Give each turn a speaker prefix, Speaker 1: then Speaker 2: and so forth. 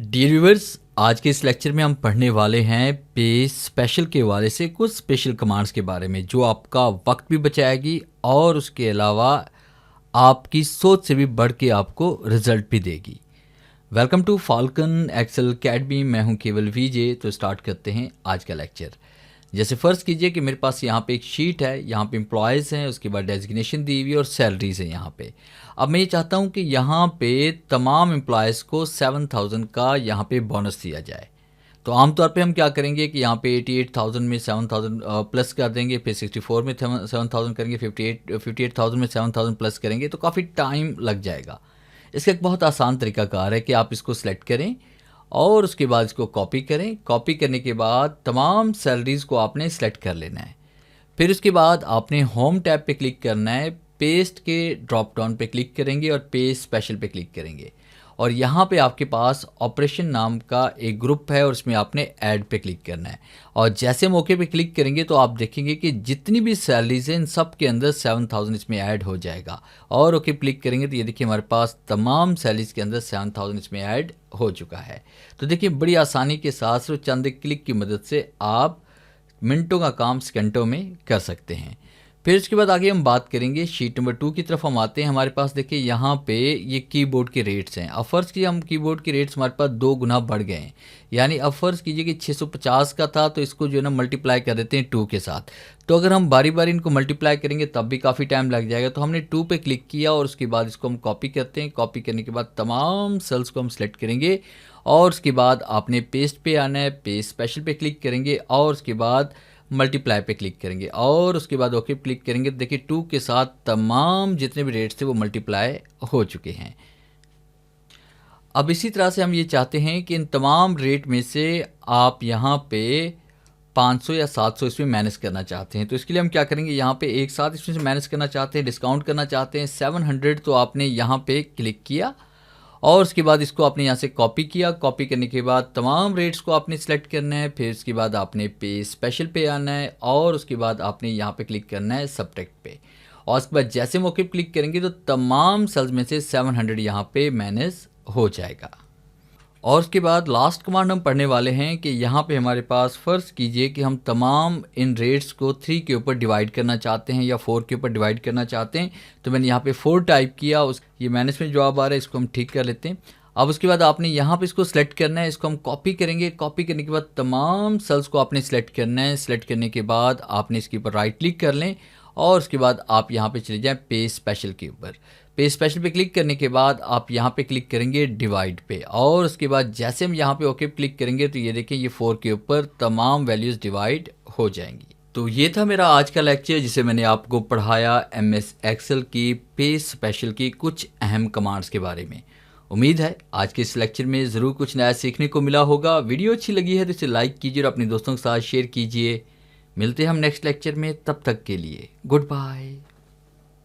Speaker 1: Dear viewers, आज के इस लेक्चर में हम पढ़ने वाले हैं पे स्पेशल के हवाले से कुछ स्पेशल कमांड्स के बारे में जो आपका वक्त भी बचाएगी और उसके अलावा आपकी सोच से भी बढ़ के आपको रिजल्ट भी देगी। Welcome to Falcon Excel Academy. मैं हूं केवल वीजे। तो स्टार्ट करते हैं आज का लेक्चर। जैसे फ़र्ज़ कीजिए कि मेरे पास यहाँ पे एक शीट है, यहाँ पे एम्प्लॉयज़ हैं, उसके बाद डेजिग्नेशन दी हुई और सैलरीज़ हैं यहाँ पे। अब मैं ये चाहता हूँ कि यहाँ पे तमाम एम्प्लॉयज़ को 7000 का यहाँ पे बोनस दिया जाए। तो आमतौर पे हम क्या करेंगे कि यहाँ पे 88,000 में 7000 प्लस कर देंगे, फिर 64 में 7000 करेंगे, 58,000 में 7000 प्लस करेंगे, तो काफ़ी टाइम लग जाएगा। इसका एक बहुत आसान तरीकाकार है कि आप इसको सेलेक्ट करें और उसके बाद इसको कॉपी करें। कॉपी करने के बाद तमाम सैलरीज़ को आपने सेलेक्ट कर लेना है। फिर उसके बाद आपने होम टैब पे क्लिक करना है, पेस्ट के ड्रॉप डाउन पे क्लिक करेंगे और पेस्ट स्पेशल पे क्लिक करेंगे और यहाँ पे आपके पास ऑपरेशन नाम का एक ग्रुप है और उसमें आपने ऐड पे क्लिक करना है। और जैसे हम ओके पे क्लिक करेंगे तो आप देखेंगे कि जितनी भी सैलरीज हैं इन सब के अंदर 7000 इसमें ऐड हो जाएगा। और ओके क्लिक करेंगे तो ये देखिए हमारे पास तमाम सैलरीज के अंदर 7000 इसमें ऐड हो चुका है। तो देखिए बड़ी आसानी के साथ सिर्फ चंद क्लिक की मदद से आप मिनटों का काम सेकंडों में कर सकते हैं। फिर उसके बाद आगे हम बात करेंगे शीट नंबर 2 की तरफ हम आते हैं। हमारे पास देखिए यहाँ पे ये कीबोर्ड के रेट्स हैं। अब फ़र्ज़ कीजिए हम कीबोर्ड के रेट्स हमारे पास 2 गुना बढ़ गए हैं। यानी अब फ़र्ज़ कीजिए कि 650 का था तो इसको जो है ना मल्टीप्लाई कर देते हैं 2 के साथ। तो अगर हम बारी बारी इनको मल्टीप्लाई करेंगे तब भी काफ़ी टाइम लग जाएगा। तो हमने 2 पे क्लिक किया और उसके बाद इसको हम कॉपी करते हैं। कॉपी करने के बाद तमाम सेल्स को हम सेलेक्ट करेंगे और उसके बाद आपने पेस्ट पे आना है, पेस्ट स्पेशल पे क्लिक करेंगे और उसके बाद मल्टीप्लाई पे क्लिक करेंगे और उसके बाद ओके क्लिक करेंगे। देखिए 2 के साथ तमाम जितने भी रेट्स थे वो मल्टीप्लाई हो चुके हैं। अब इसी तरह से हम ये चाहते हैं कि इन तमाम रेट में से आप यहाँ पे 500 या 700 इसमें मैनेज करना चाहते हैं। तो इसके लिए हम क्या करेंगे, यहाँ पे एक साथ इसमें से मैनेज करना चाहते हैं, डिस्काउंट करना चाहते हैं 700। तो आपने यहाँ पे क्लिक किया और उसके बाद इसको आपने यहाँ से कॉपी किया। कॉपी करने के बाद तमाम रेट्स को आपने सेलेक्ट करना है। फिर उसके बाद आपने पे स्पेशल पे आना है और उसके बाद आपने यहाँ पे क्लिक करना है सब्ट्रैक्ट पे और उसके बाद जैसे मौके पे क्लिक करेंगे तो तमाम सेल्स में से 700 यहाँ पे मैनेज हो जाएगा। और उसके बाद लास्ट कमांड हम पढ़ने वाले हैं कि यहाँ पे हमारे पास फ़र्ज़ कीजिए कि हम तमाम इन रेट्स को 3 के ऊपर डिवाइड करना चाहते हैं या 4 के ऊपर डिवाइड करना चाहते हैं। तो मैंने यहाँ पे 4 टाइप किया, ये मैनेज में जवाब आ रहा है, इसको हम ठीक कर लेते हैं। अब उसके बाद आपने यहाँ पे इसको सेलेक्ट करना है, इसको हम कॉपी करेंगे। कॉपी करने के बाद तमाम सेल्स को आपने सेलेक्ट करना है। सेलेक्ट करने के बाद आपने इसके ऊपर राइट क्लिक कर लें और उसके बाद आप यहाँ पे चले जाएं पे स्पेशल के ऊपर। पे स्पेशल पे क्लिक करने के बाद आप यहाँ पे क्लिक करेंगे डिवाइड पे और उसके बाद जैसे हम यहाँ पे ओके क्लिक करेंगे तो ये देखें ये 4 के ऊपर तमाम वैल्यूज़ डिवाइड हो जाएंगी। तो ये था मेरा आज का लेक्चर जिसे मैंने आपको पढ़ाया MS एक्सेल की पे स्पेशल की कुछ अहम कमांड्स के बारे में। उम्मीद है आज के इस लेक्चर में ज़रूर कुछ नया सीखने को मिला होगा। वीडियो अच्छी लगी है तो इसे लाइक कीजिए और अपने दोस्तों के साथ शेयर कीजिए। मिलते हैं हम नेक्स्ट लेक्चर में, तब तक के लिए गुड बाय।